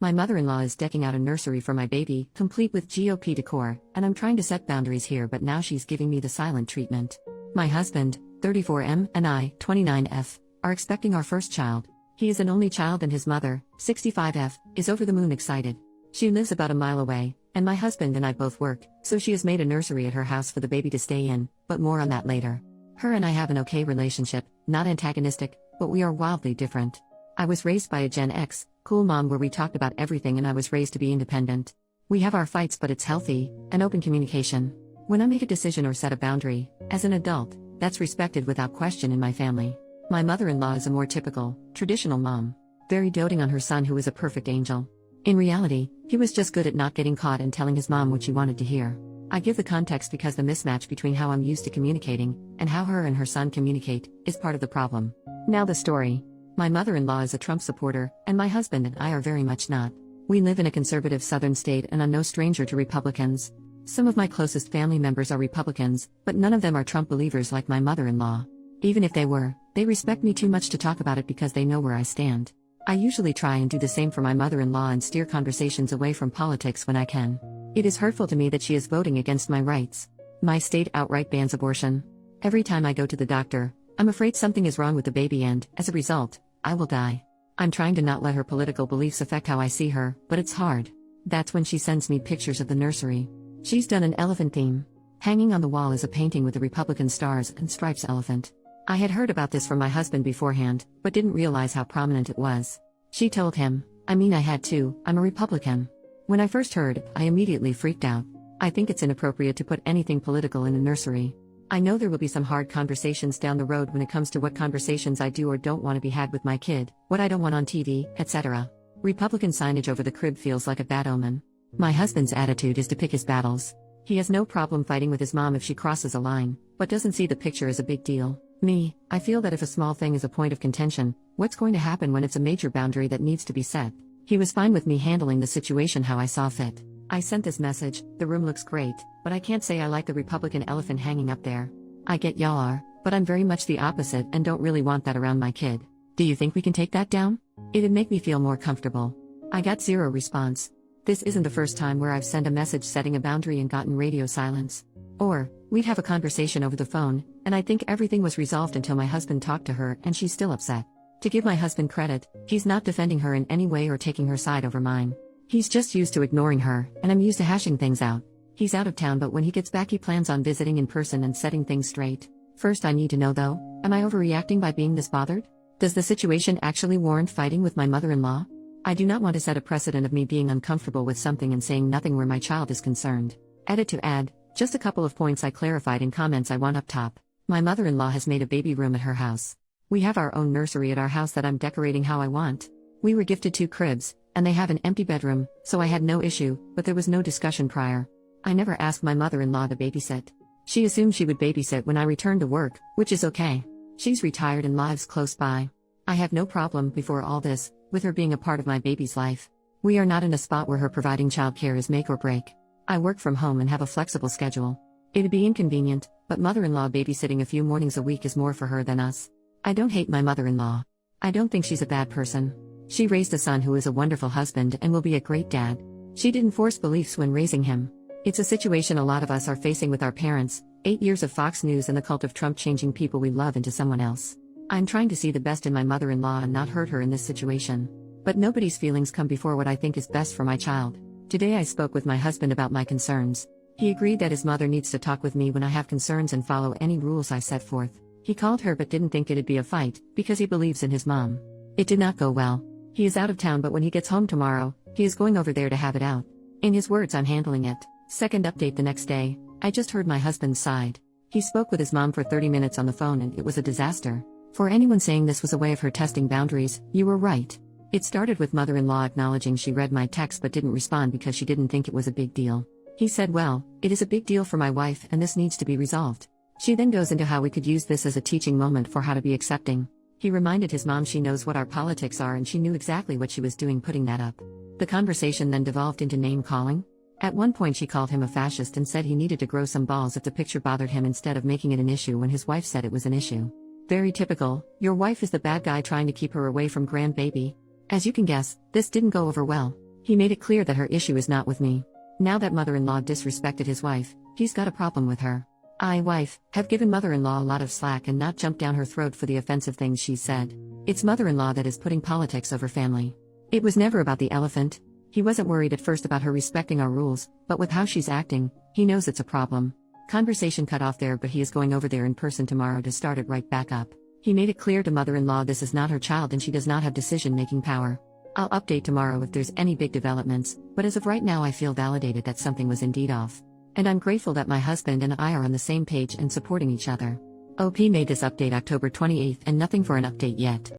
My mother-in-law is decking out a nursery for my baby, complete with GOP decor, and I'm trying to set boundaries here, but now she's giving me the silent treatment. My husband, 34M, and I, 29F, are expecting our first child. He is an only child and his mother, 65F, is over the moon excited. She lives about a mile away, and my husband and I both work, so she has made a nursery at her house for the baby to stay in, but more on that later. Her and I have an okay relationship, not antagonistic, but we are wildly different. I was raised by a Gen X, cool mom where we talked about everything, and I was raised to be independent. We have our fights, but it's healthy, and open communication. When I make a decision or set a boundary, as an adult, that's respected without question in my family. My mother-in-law is a more typical, traditional mom, very doting on her son who is a perfect angel. In reality, he was just good at not getting caught and telling his mom what she wanted to hear. I give the context because the mismatch between how I'm used to communicating and how her and her son communicate is part of the problem. Now the story. My mother-in-law is a Trump supporter, and my husband and I are very much not. We live in a conservative southern state and are no stranger to Republicans. Some of my closest family members are Republicans, but none of them are Trump believers like my mother-in-law. Even if they were, they respect me too much to talk about it because they know where I stand. I usually try and do the same for my mother-in-law and steer conversations away from politics when I can. It is hurtful to me that she is voting against my rights. My state outright bans abortion. Every time I go to the doctor, I'm afraid something is wrong with the baby and, as a result, I will die. I'm trying to not let her political beliefs affect how I see her, but it's hard. That's when she sends me pictures of the nursery. She's done an elephant theme. Hanging on the wall is a painting with the Republican stars and stripes elephant. I had heard about this from my husband beforehand, but didn't realize how prominent it was. She told him, I had to, I'm a Republican. When I first heard, I immediately freaked out. I think it's inappropriate to put anything political in a nursery. I know there will be some hard conversations down the road when it comes to what conversations I do or don't want to be had with my kid, what I don't want on TV, etc. Republican signage over the crib feels like a bad omen. My husband's attitude is to pick his battles. He has no problem fighting with his mom if she crosses a line, but doesn't see the picture as a big deal. Me, I feel that if a small thing is a point of contention, what's going to happen when it's a major boundary that needs to be set? He was fine with me handling the situation how I saw fit. I sent this message, the room looks great, but I can't say I like the Republican elephant hanging up there. I get y'all are, but I'm very much the opposite and don't really want that around my kid. Do you think we can take that down? It'd make me feel more comfortable. I got zero response. This isn't the first time where I've sent a message setting a boundary and gotten radio silence. Or, we'd have a conversation over the phone, and I think everything was resolved until my husband talked to her and she's still upset. To give my husband credit, he's not defending her in any way or taking her side over mine. He's just used to ignoring her, and I'm used to hashing things out. He's out of town, but when he gets back he plans on visiting in person and setting things straight. First I need to know though, am I overreacting by being this bothered? Does the situation actually warrant fighting with my mother-in-law? I do not want to set a precedent of me being uncomfortable with something and saying nothing where my child is concerned. Edit to add, just a couple of points I clarified in comments I want up top. My mother-in-law has made a baby room at her house. We have our own nursery at our house that I'm decorating how I want. We were gifted 2 cribs, and they have an empty bedroom, so I had no issue, but there was no discussion prior. I never asked my mother-in-law to babysit. She assumed she would babysit when I returned to work, which is okay. She's retired and lives close by. I have no problem, before all this, with her being a part of my baby's life. We are not in a spot where her providing childcare is make or break. I work from home and have a flexible schedule. It'd be inconvenient, but mother-in-law babysitting a few mornings a week is more for her than us. I don't hate my mother-in-law. I don't think she's a bad person. She raised a son who is a wonderful husband and will be a great dad. She didn't force beliefs when raising him. It's a situation a lot of us are facing with our parents, 8 years of Fox News and the cult of Trump changing people we love into someone else. I'm trying to see the best in my mother-in-law and not hurt her in this situation. But nobody's feelings come before what I think is best for my child. Today I spoke with my husband about my concerns. He agreed that his mother needs to talk with me when I have concerns and follow any rules I set forth. He called her but didn't think it'd be a fight, because he believes in his mom. It did not go well. He is out of town, but when he gets home tomorrow, he is going over there to have it out. In his words, I'm handling it. Second update the next day, I just heard my husband's side. He spoke with his mom for 30 minutes on the phone and it was a disaster. For anyone saying this was a way of her testing boundaries, you were right. It started with mother-in-law acknowledging she read my text but didn't respond because she didn't think it was a big deal. He said, well, it is a big deal for my wife and this needs to be resolved. She then goes into how we could use this as a teaching moment for how to be accepting. He reminded his mom she knows what our politics are and she knew exactly what she was doing putting that up. The conversation then devolved into name-calling. At one point she called him a fascist and said he needed to grow some balls if the picture bothered him instead of making it an issue when his wife said it was an issue. Very typical, your wife is the bad guy trying to keep her away from grandbaby. As you can guess, this didn't go over well. He made it clear that her issue is not with me. Now that mother-in-law disrespected his wife, he's got a problem with her. I, wife, have given mother-in-law a lot of slack and not jumped down her throat for the offensive things she said. It's mother-in-law that is putting politics over family. It was never about the elephant. He wasn't worried at first about her respecting our rules, but with how she's acting, he knows it's a problem. Conversation cut off there, but he is going over there in person tomorrow to start it right back up. He made it clear to mother-in-law this is not her child and she does not have decision-making power. I'll update tomorrow if there's any big developments, but as of right now I feel validated that something was indeed off. And I'm grateful that my husband and I are on the same page and supporting each other. OP made this update October 28th and nothing for an update yet.